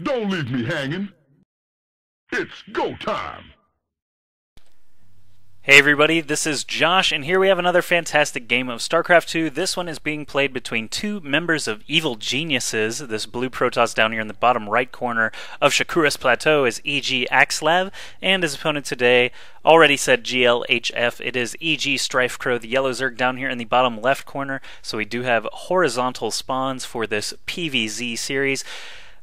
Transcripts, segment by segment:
Don't leave me hanging. It's go time. Hey everybody, this is Josh, and here we have another fantastic game of StarCraft 2. This one is being played between two members of Evil Geniuses. This blue Protoss down here in the bottom right corner of Shakuras Plateau is E.G. Axslav, and his opponent today already said GLHF. It is E.G. StrifeCro, the yellow Zerg down here in the bottom left corner, so we do have horizontal spawns for this PvZ series.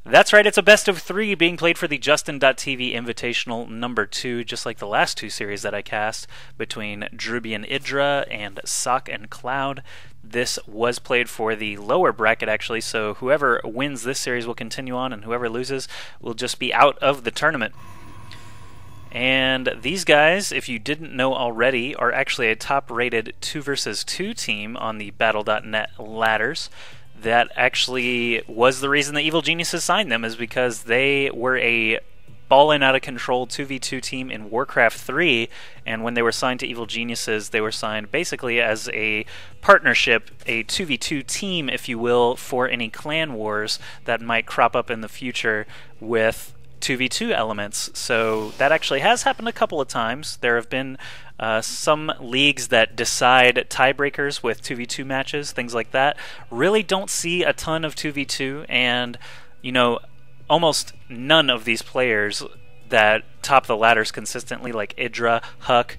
That's right, it's a best of 3 being played for the Justin.tv Invitational number 2, just like the last 2 series that I cast between Drubian Idra and Sock and Cloud. This was played for the lower bracket actually, so whoever wins this series will continue on, and whoever loses will just be out of the tournament. And these guys, if you didn't know already, are actually a top-rated 2 versus 2 team on the Battle.net ladders. That actually was the reason the Evil Geniuses signed them, is because they were a ballin' out of control 2v2 team in Warcraft 3, and when they were signed to Evil Geniuses, they were signed basically as a partnership, a 2v2 team, if you will, for any clan wars that might crop up in the future with 2v2 elements. So that actually has happened a couple of times. There have been some leagues that decide tiebreakers with 2v2 matches, things like that. Really don't see a ton of 2v2, and almost none of these players that top the ladders consistently, like Idra, Huck,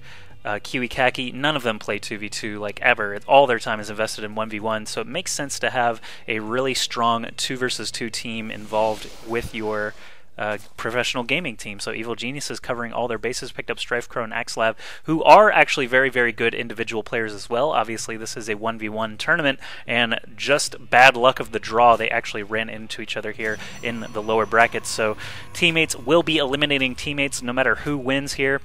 Kiwi Kaki, none of them play 2v2 like ever. All their time is invested in 1v1, so it makes sense to have a really strong 2 versus 2 team involved with your professional gaming team. So Evil Geniuses covering all their bases, picked up StrifeCro and Axslav, who are actually very, very good individual players as well. Obviously, this is a 1v1 tournament, and just bad luck of the draw, they actually ran into each other here in the lower brackets. So teammates will be eliminating teammates no matter who wins here.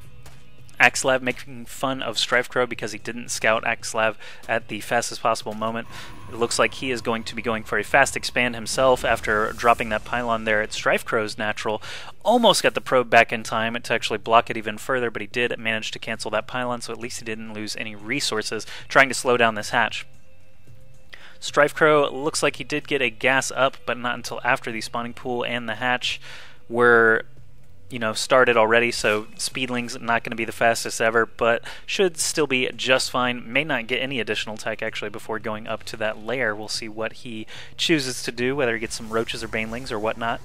Axslav making fun of StrifeCro because he didn't scout Axslav at the fastest possible moment. It looks like he is going to be going for a fast expand himself after dropping that pylon there at StrifeCro's natural. Almost got the probe back in time to actually block it even further, but he did manage to cancel that pylon, so at least he didn't lose any resources trying to slow down this hatch. StrifeCro looks like he did get a gas up, but not until after the spawning pool and the hatch were started already, so Speedling's not going to be the fastest ever, but should still be just fine. May not get any additional tech actually before going up to that lair. We'll see what he chooses to do, whether he gets some roaches or banelings or whatnot.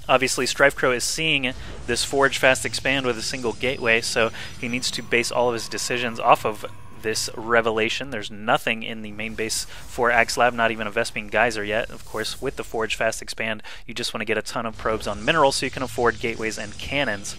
Obviously, StrifeCro is seeing this Forge fast expand with a single gateway, so he needs to base all of his decisions off of this revelation. There's nothing in the main base for Axslav, not even a Vespene Geyser yet. Of course, with the Forge fast expand, you just want to get a ton of probes on minerals so you can afford gateways and cannons.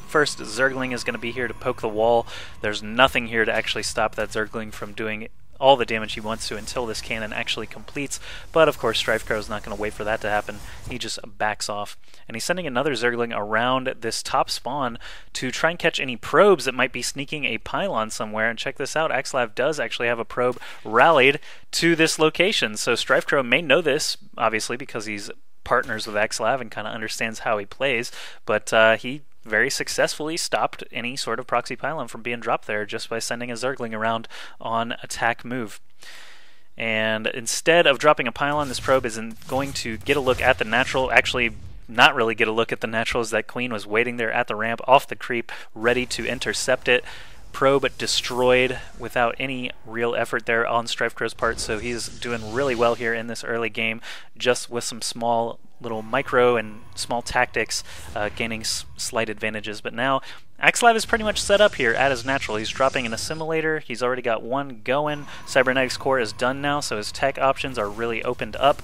First, Zergling is going to be here to poke the wall. There's nothing here to actually stop that Zergling from doing all the damage he wants to until this cannon actually completes, but of course StrifeCro is not going to wait for that to happen. He just backs off, and he's sending another Zergling around this top spawn to try and catch any probes that might be sneaking a pylon somewhere. And check this out, Axslav does actually have a probe rallied to this location, so StrifeCro may know this, obviously, because he's partners with Axslav and kind of understands how he plays, but he very successfully stopped any sort of proxy pylon from being dropped there just by sending a Zergling around on attack move. And instead of dropping a pylon, this probe isn't going to get a look at the natural, actually not really get a look at the natural, as that Queen was waiting there at the ramp off the creep, ready to intercept it. Probe destroyed without any real effort there on StrifeCro's part, so he's doing really well here in this early game, just with some small little micro and small tactics, gaining slight advantages. But now Axslav is pretty much set up here at his natural. He's dropping an assimilator. He's already got one going. Cybernetics core is done now, so his tech options are really opened up.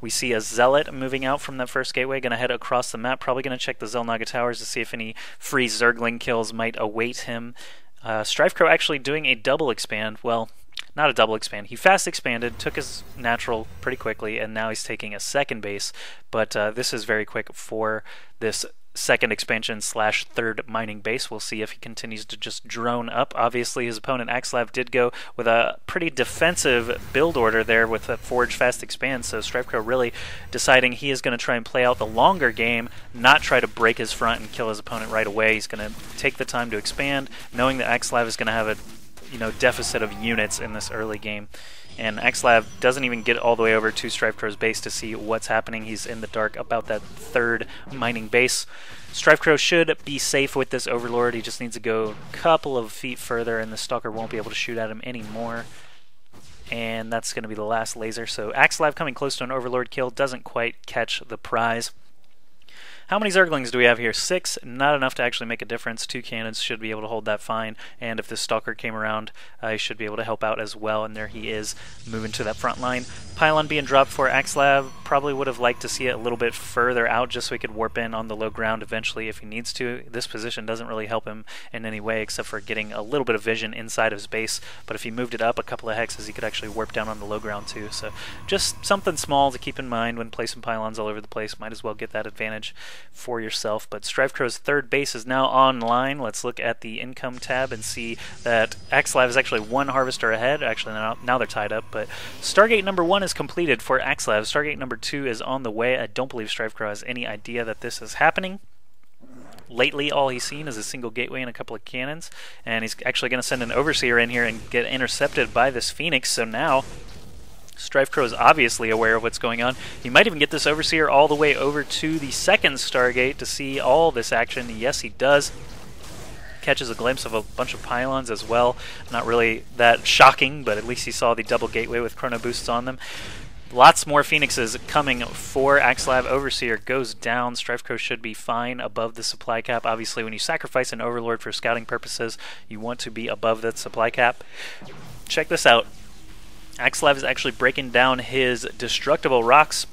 We see a Zealot moving out from that first gateway, going to head across the map, probably going to check the Xel'Naga towers to see if any free Zergling kills might await him. StrifeCro actually doing a double expand. Well, not a double expand. He fast expanded, took his natural pretty quickly, and now he's taking a second base. But this is very quick for this second expansion slash third mining base. We'll see if he continues to just drone up. Obviously, his opponent Axslav did go with a pretty defensive build order there with a Forge fast expand, so StrifeCro really deciding he is going to try and play out the longer game, not try to break his front and kill his opponent right away. He's going to take the time to expand, knowing that Axslav is going to have a deficit of units in this early game. and Axslav doesn't even get all the way over to StrifeCro's base to see what's happening. He's in the dark about that third mining base. StrifeCro should be safe with this Overlord. He just needs to go a couple of feet further and the Stalker won't be able to shoot at him anymore. And that's going to be the last laser. So Axslav coming close to an Overlord kill, doesn't quite catch the prize. How many Zerglings do we have here? 6, not enough to actually make a difference. 2 cannons should be able to hold that fine, and if this Stalker came around, he should be able to help out as well, and there he is, moving to that front line. Pylon being dropped for Axslav. Probably would have liked to see it a little bit further out just so he could warp in on the low ground eventually if he needs to. This position doesn't really help him in any way except for getting a little bit of vision inside of his base, but if he moved it up a couple of hexes, he could actually warp down on the low ground too. So just something small to keep in mind when placing pylons all over the place. Might as well get that advantage for yourself. But StrifeCro's third base is now online. Let's look at the income tab and see that Axslav is actually 1 harvester ahead. Actually, now they're tied up, but Stargate number 1 is completed for Axslav. Stargate number 2 is on the way. I don't believe StrifeCro has any idea that this is happening. Lately, all he's seen is a single gateway and a couple of cannons, and he's actually going to send an Overseer in here and get intercepted by this Phoenix, so now StrifeCro is obviously aware of what's going on. He might even get this Overseer all the way over to the second Stargate to see all this action. Yes, he does. Catches a glimpse of a bunch of pylons as well. Not really that shocking, but at least he saw the double gateway with chrono boosts on them. Lots more Phoenixes coming for Axslav. Overseer goes down. StrifeCro should be fine above the supply cap. Obviously, when you sacrifice an Overlord for scouting purposes, you want to be above that supply cap. Check this out. Axslav is actually breaking down his destructible rocks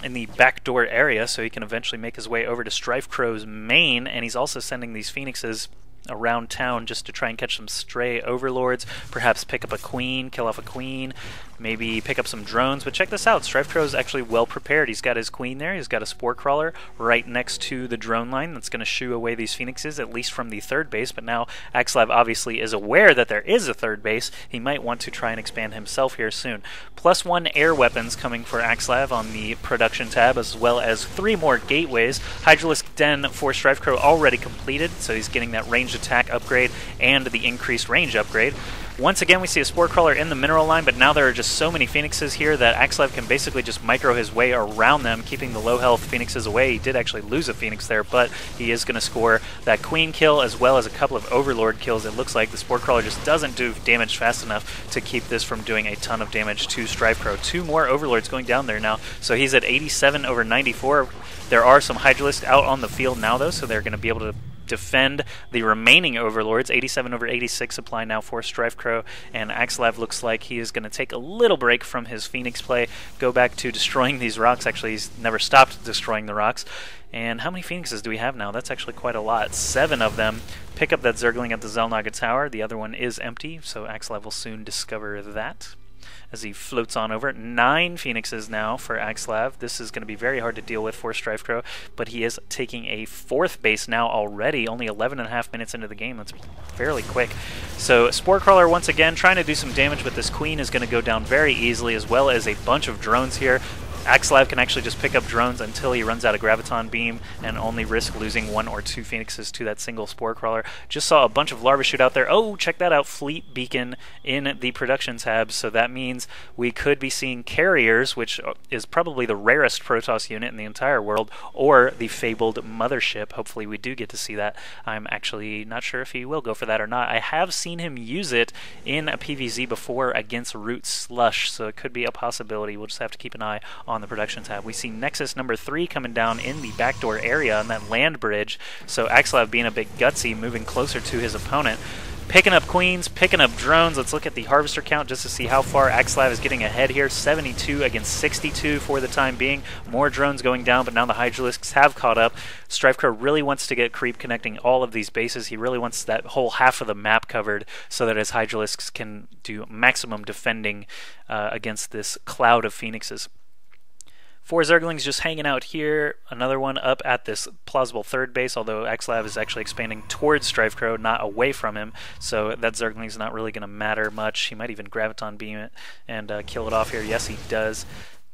in the backdoor area so he can eventually make his way over to StrifeCro's main, and he's also sending these Phoenixes around town just to try and catch some stray Overlords, perhaps pick up a Queen, kill off a Queen, maybe pick up some drones. But check this out, StrifeCro is actually well prepared. He's got his Queen there, he's got a Spore Crawler right next to the drone line that's going to shoo away these Phoenixes, at least from the third base, but now Axslav obviously is aware that there is a third base. He might want to try and expand himself here soon. +1 air weapons coming for Axslav on the production tab, as well as 3 more gateways. Hydralisk Den for StrifeCro already completed, so he's getting that ranged attack upgrade and the increased range upgrade. Once again, we see a Spore Crawler in the mineral line, but now there are just so many Phoenixes here that Axslav can basically just micro his way around them, keeping the low health Phoenixes away. He did actually lose a Phoenix there, but he is going to score that Queen kill as well as a couple of Overlord kills. It looks like the Spore Crawler just doesn't do damage fast enough to keep this from doing a ton of damage to StrifeCro. 2 more Overlords going down there now, so he's at 87 over 94. There are some Hydralisks out on the field now, though, so they're going to be able to defend the remaining Overlords. 87 over 86 apply now for StrifeCro, and Axslav looks like he is going to take a little break from his Phoenix play, go back to destroying these rocks. Actually, he's never stopped destroying the rocks. And how many Phoenixes do we have now? That's actually quite a lot. 7 of them. Pick up that Zergling at the Xel'Naga Tower. The other one is empty, so Axslav will soon discover that as he floats on over. 9 Phoenixes now for Axslav. This is going to be very hard to deal with for StrifeCro, but he is taking a 4th base now already, only 11.5 minutes into the game. That's fairly quick. So Spore Crawler once again trying to do some damage, but this Queen is going to go down very easily, as well as a bunch of drones here. Axslav can actually just pick up drones until he runs out of Graviton Beam and only risk losing 1 or 2 Phoenixes to that single Spore Crawler. Just saw a bunch of larvae shoot out there. Oh, check that out, Fleet Beacon in the production tab, so that means we could be seeing carriers, which is probably the rarest Protoss unit in the entire world, or the fabled Mothership. Hopefully we do get to see that. I'm actually not sure if he will go for that or not. I have seen him use it in a PvZ before against Root Slush, so it could be a possibility. We'll just have to keep an eye on the production tab. We see Nexus number 3 coming down in the backdoor area on that land bridge, so Axslav being a bit gutsy, moving closer to his opponent. Picking up Queens, picking up drones. Let's look at the Harvester count just to see how far Axslav is getting ahead here. 72 against 62 for the time being. More drones going down, but now the Hydralisks have caught up. StrifeCro really wants to get creep connecting all of these bases. He really wants that whole half of the map covered so that his Hydralisks can do maximum defending against this cloud of Phoenixes. 4 Zerglings just hanging out here. Another one up at this plausible third base, although Axslav is actually expanding towards StrifeCro, not away from him, so that Zergling's not really going to matter much. He might even Graviton Beam it and kill it off here. Yes, he does.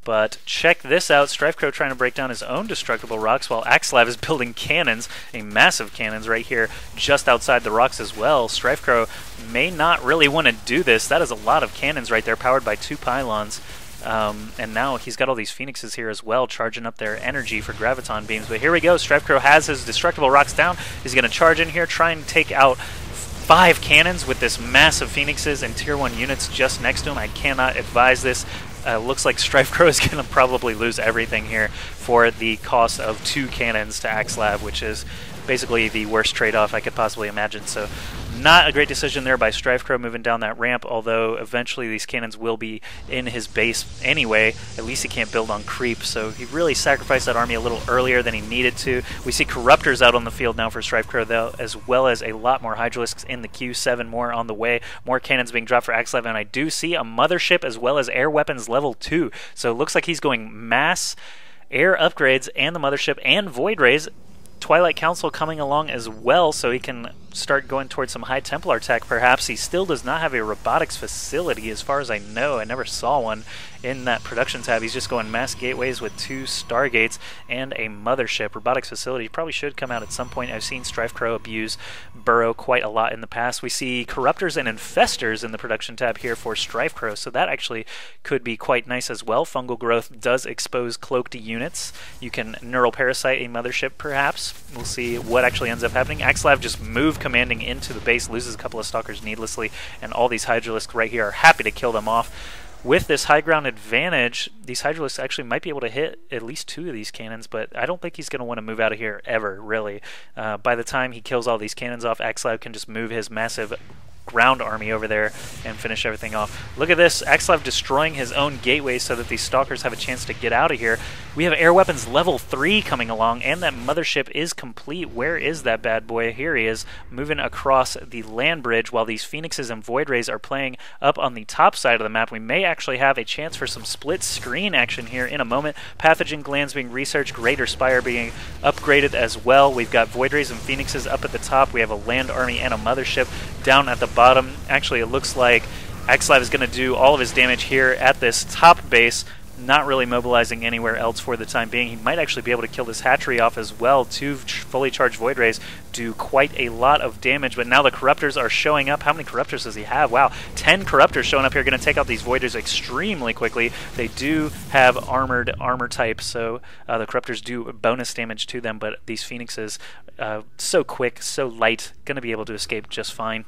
But check this out, StrifeCro trying to break down his own destructible rocks while Axslav is building cannons, a massive cannons right here just outside the rocks as well. StrifeCro may not really want to do this. That is a lot of cannons right there, powered by 2 pylons. And now he's got all these phoenixes here as well, charging up their energy for graviton beams. But here we go, StrifeCro has his destructible rocks down. He's going to charge in here, try and take out 5 cannons with this massive phoenixes and tier 1 units just next to him. I cannot advise this. Looks like StrifeCro is going to probably lose everything here for the cost of 2 cannons to Axslav, which is basically the worst trade-off I could possibly imagine. So not a great decision there by StrifeCro moving down that ramp, although eventually these cannons will be in his base anyway. At least he can't build on creep, so he really sacrificed that army a little earlier than he needed to. We see Corruptors out on the field now for StrifeCro, though, as well as a lot more Hydralisks in the queue, 7 more on the way, more cannons being dropped for Axslav, and I do see a Mothership as well as air weapons level 2. So it looks like he's going mass air upgrades and the Mothership and Void Rays. Twilight Council coming along as well, so he can start going towards some High Templar tech perhaps. He still does not have a robotics facility as far as I know. I never saw one in that production tab. He's just going mass gateways with 2 Stargates and a Mothership. Robotics facility probably should come out at some point. I've seen StrifeCro abuse Burrow quite a lot in the past. We see Corruptors and Infestors in the production tab here for StrifeCro, so that actually could be quite nice as well. Fungal Growth does expose cloaked units. You can Neural Parasite a Mothership perhaps. We'll see what actually ends up happening. Axslav just moved commanding into the base, loses a couple of Stalkers needlessly, and all these Hydralisks right here are happy to kill them off. With this high ground advantage, these Hydralisks actually might be able to hit at least 2 of these cannons, but I don't think he's going to want to move out of here ever, really. By the time he kills all these cannons off, Axslav can just move his massive ground army over there and finish everything off. Look at this, Axslav destroying his own gateway so that these Stalkers have a chance to get out of here. We have air weapons level 3 coming along, and that Mothership is complete. Where is that bad boy? Here he is, moving across the land bridge while these Phoenixes and Void Rays are playing up on the top side of the map. We may actually have a chance for some split screen action here in a moment. Pathogen glands being researched, Greater Spire being upgraded as well. We've got Void Rays and Phoenixes up at the top. We have a land army and a Mothership down at the bottom. Actually, it looks like Axslav is going to do all of his damage here at this top base, not really mobilizing anywhere else for the time being. He might actually be able to kill this hatchery off as well. 2 fully charged Void Rays do quite a lot of damage, but now the Corruptors are showing up. How many Corruptors does he have? Wow, 10 Corruptors showing up here, going to take out these Void Rays extremely quickly. They do have armored armor type, so the Corruptors do bonus damage to them, but these Phoenixes, so quick, so light, going to be able to escape just fine.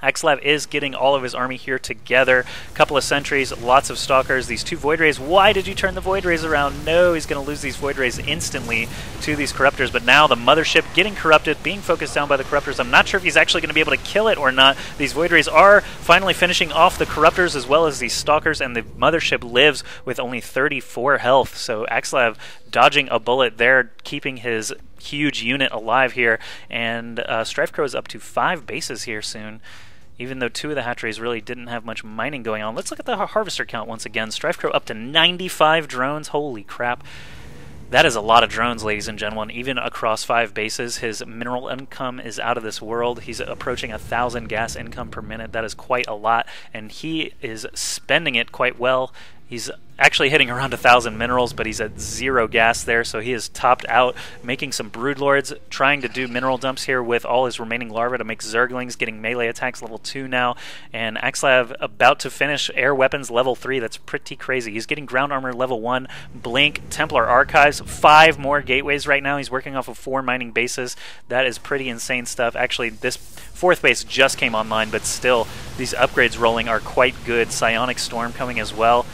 Axslav is getting all of his army here together. A couple of sentries, lots of Stalkers, these 2 Void Rays. Why did you turn the Void Rays around? No, he's going to lose these Void Rays instantly to these Corruptors, but now the Mothership getting corrupted, being focused down by the Corruptors. I'm not sure if he's actually going to be able to kill it or not. These Void Rays are finally finishing off the Corruptors as well as these Stalkers, and the Mothership lives with only 34 health, so Axslav dodging a bullet there, keeping his huge unit alive here, and StrifeCro is up to 5 bases here soon, even though 2 of the hatcheries really didn't have much mining going on. Let's look at the harvester count once again. StrifeCro up to 95 drones. Holy crap. That is a lot of drones, ladies and gentlemen, even across 5 bases. His mineral income is out of this world. He's approaching 1,000 gas income per minute. That is quite a lot, and he is spending it quite well. He's actually hitting around 1,000 minerals, but he's at 0 gas there, so he is topped out, making some Broodlords, trying to do mineral dumps here with all his remaining larvae to make Zerglings, getting melee attacks level 2 now, and Axslav about to finish air weapons level 3. That's pretty crazy. He's getting ground armor level 1, Blink, Templar Archives, 5 more gateways right now. He's working off of 4 mining bases. That is pretty insane stuff. Actually, this 4th base just came online, but still, these upgrades rolling are quite good. Psionic Storm coming as well.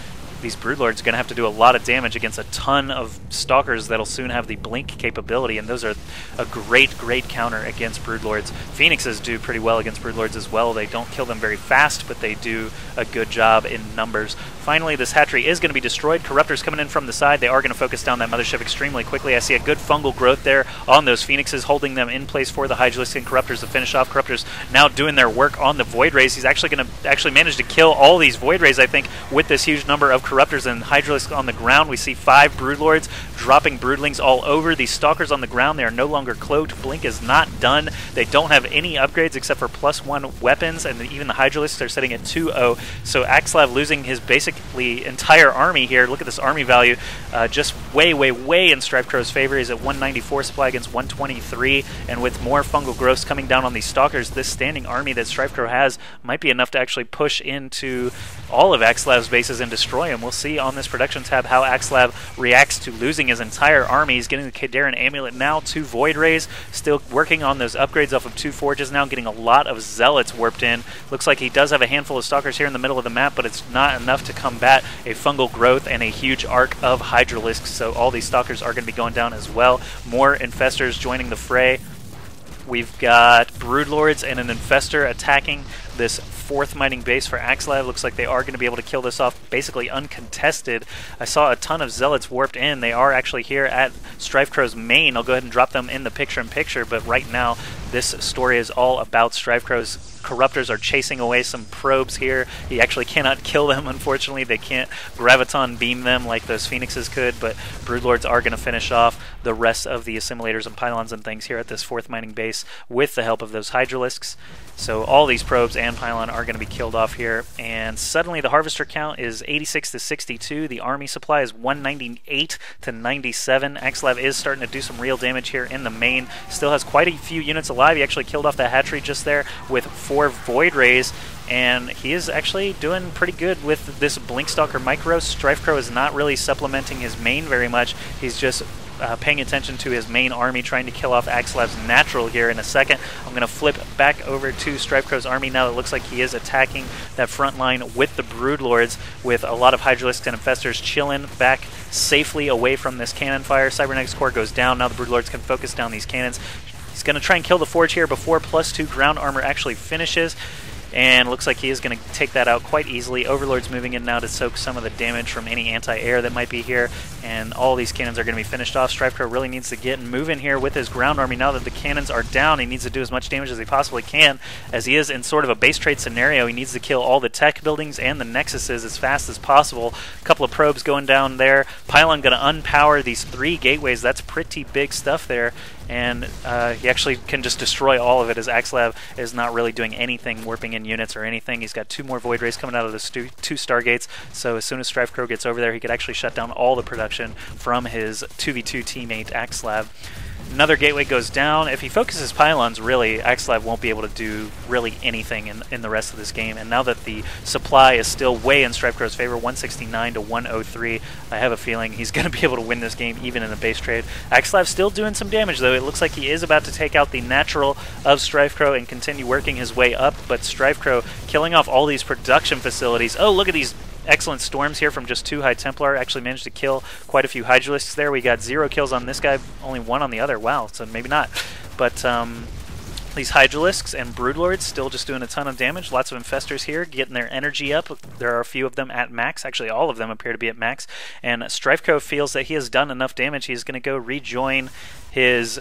These Broodlords are going to have to do a lot of damage against a ton of Stalkers that'll soon have the Blink capability, and those are a great counter against Broodlords. Phoenixes do pretty well against Broodlords as well. They don't kill them very fast, but they do a good job in numbers. Finally, this hatchery is going to be destroyed. Corruptors coming in from the side. They are going to focus down that Mothership extremely quickly. I see a good fungal growth there on those Phoenixes, holding them in place for the Hydralisks and Corruptors to finish off. Corruptors now doing their work on the Void Rays. He's actually going to manage to kill all these Void Rays, I think, with this huge number of Corruptors Corruptors and Hydralisks on the ground. We see 5 Broodlords dropping Broodlings all over. These Stalkers on the ground, they are no longer cloaked. Blink is not done. They don't have any upgrades except for +1 weapons, and even the Hydralisks are sitting at 2-0. So Axslav losing his basically entire army here. Look at this army value, just way in StrifeCro's favor. He's at 194 supply against 123, and with more fungal growths coming down on these Stalkers, this standing army that StrifeCro has might be enough to actually push into all of Axslav's bases and destroy him. We'll see on this production tab how Axslav reacts to losing his entire army. He's getting the Kadaran Amulet now, 2 Void Rays, still working on those upgrades off of 2 Forges now, getting a lot of Zealots warped in. Looks like he does have a handful of Stalkers here in the middle of the map, but it's not enough to combat a fungal growth and a huge arc of Hydralisks, so all these Stalkers are going to be going down as well. More Infestors joining the fray. We've got Broodlords and an Infestor attacking this 4th mining base for Axslav. Looks like they are going to be able to kill this off basically uncontested. I saw a ton of Zealots warped in. They are actually here at StrifeCro's main. I'll go ahead and drop them in the picture-in-picture, but right now this story is all about StrifeCro's Corruptors are chasing away some probes here. He actually cannot kill them, unfortunately. They can't graviton beam them like those Phoenixes could, but Broodlords are going to finish off the rest of the Assimilators and Pylons and things here at this 4th mining base with the help of those Hydralisks. So all these probes and Pylon are going to be killed off here, and suddenly the Harvester count is 86 to 62. The army supply is 198 to 97. Axslav is starting to do some real damage here in the main. Still has quite a few units alive. He actually killed off the hatchery just there with 4 Void Rays, and he is actually doing pretty good with this Blinkstalker Micro. StrifeCro is not really supplementing his main very much. He's just paying attention to his main army, trying to kill off Axslav's natural here in a second. I'm going to flip back over to StrifeCro's army now. It looks like he is attacking that front line with the Broodlords, with a lot of Hydralisks and Infestors chilling back safely away from this cannon fire. Cybernetics Core goes down. Now the Broodlords can focus down these cannons. He's going to try and kill the Forge here before +2 ground armor actually finishes. And looks like he is going to take that out quite easily. Overlord's moving in now to soak some of the damage from any anti-air that might be here. And all these cannons are going to be finished off. StrifeCro really needs to get and move in here with his ground army now that the cannons are down. He needs to do as much damage as he possibly can. As he is in sort of a base trade scenario, he needs to kill all the tech buildings and the nexuses as fast as possible. A couple of probes going down there. Pylon going to unpower these 3 gateways. That's pretty big stuff there. And he actually can just destroy all of it, as Axslav is not really doing anything, warping in units or anything. He's got 2 more Void Rays coming out of the 2 Stargates, so as soon as StrifeCro gets over there, he could actually shut down all the production from his 2v2 teammate Axslav. Another gateway goes down. If he focuses Pylons, really, Axslav won't be able to do really anything in the rest of this game. And now that the supply is still way in StrifeCro's favor, 169 to 103, I have a feeling he's going to be able to win this game even in a base trade. Axslav still doing some damage, though. It looks like he is about to take out the natural of StrifeCro and continue working his way up, but StrifeCro killing off all these production facilities. Oh, look at these excellent storms here from just 2 High Templar. Actually managed to kill quite a few Hydralisks there. We got 0 kills on this guy, only 1 on the other. Wow, so maybe not. But these Hydralisks and Broodlords still just doing a ton of damage. Lots of Infestors here getting their energy up. There are a few of them at max. Actually, all of them appear to be at max. And StrifeCro feels that he has done enough damage. He's going to go rejoin his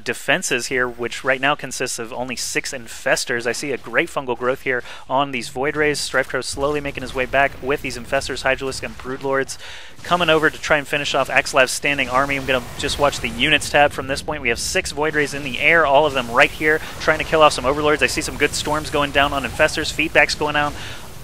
defenses here, which right now consists of only 6 Infestors. I see a great fungal growth here on these Void Rays. StrifeCro slowly making his way back with these Infestors, Hydralisk, and Broodlords coming over to try and finish off Axslav's standing army. I'm going to just watch the units tab from this point. We have 6 Void Rays in the air, all of them right here, trying to kill off some Overlords. I see some good storms going down on Infestors, feedbacks going out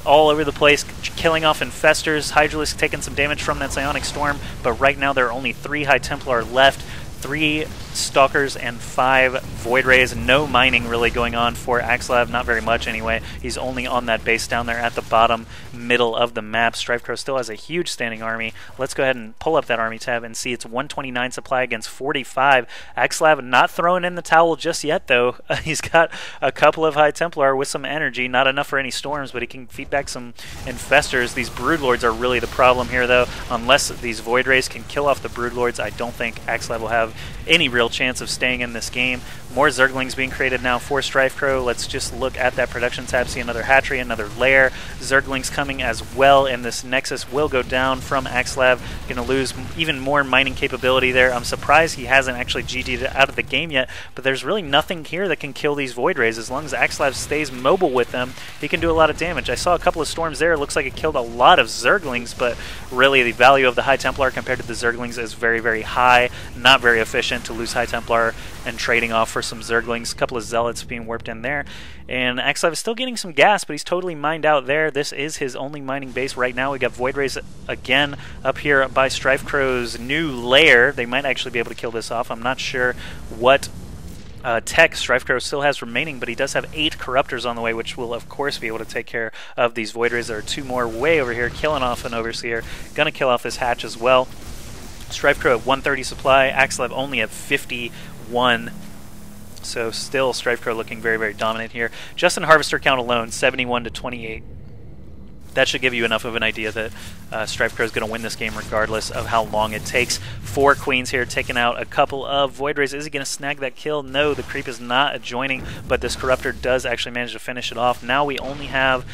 all over the place, killing off Infestors. Hydralisk taking some damage from that Psionic Storm, but right now there are only 3 High Templar left. 3 Stalkers and 5 Void Rays. No mining really going on for Axslav, not very much anyway. He's only on that base down there at the bottom middle of the map. StrifeCro still has a huge standing army. Let's go ahead and pull up that army tab and see it's 129 supply against 45. Axslav not throwing in the towel just yet, though. He's got a couple of High Templar with some energy, not enough for any storms, but he can feed back some Infestors. These Broodlords are really the problem here, though. Unless these Void Rays can kill off the Broodlords, I don't think Axslav will have any real real chance of staying in this game. More Zerglings being created now for StrifeCro. Let's just look at that production tab, see another hatchery, another lair. Zerglings coming as well, and this Nexus will go down from Axslav. Going to lose even more mining capability there. I'm surprised he hasn't actually GG'd out of the game yet, but there's really nothing here that can kill these Void Rays. As long as Axslav stays mobile with them, he can do a lot of damage. I saw a couple of storms there. It looks like it killed a lot of Zerglings, but really the value of the High Templar compared to the Zerglings is very, very high. Not very efficient to lose High Templar and trading off for some Zerglings. A couple of Zealots being warped in there. And Axslav is still getting some gas, but he's totally mined out there. This is his only mining base right now. We got Void Rays again up here by StrifeCro's new lair. They might actually be able to kill this off. I'm not sure what tech StrifeCro still has remaining, but he does have 8 Corruptors on the way, which will of course be able to take care of these Void Rays. There are 2 more way over here, killing off an Overseer. Gonna kill off this hatch as well. StrifeCro at 130 supply, Axslav only at 51. So still StrifeCro looking very, very dominant here. Just in Harvester count alone, 71 to 28. That should give you enough of an idea that StrifeCro is going to win this game regardless of how long it takes. 4 Queens here, taking out a couple of Void Rays. Is he going to snag that kill? No, the creep is not adjoining, but this Corruptor does actually manage to finish it off. Now we only have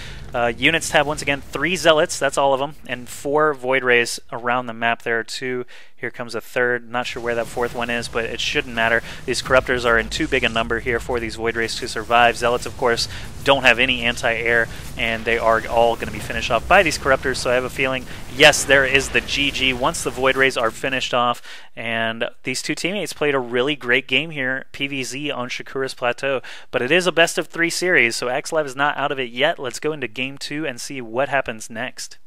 units tab once again, 3 Zealots, that's all of them, and 4 Void Rays around the map. There are 2. Here comes a 3rd. Not sure where that 4th one is, but it shouldn't matter. These Corruptors are in too big a number here for these Void Rays to survive. Zealots, of course, don't have any anti-air, and they are all going to be finished off by these Corruptors, so I have a feeling, yes, there is the GG once the Void Rays are finished off, and these 2 teammates played a really great game here, PvZ on Shakuras Plateau, but it is a best of 3 series, so Axslav is not out of it yet. Let's go into Game 2 and see what happens next.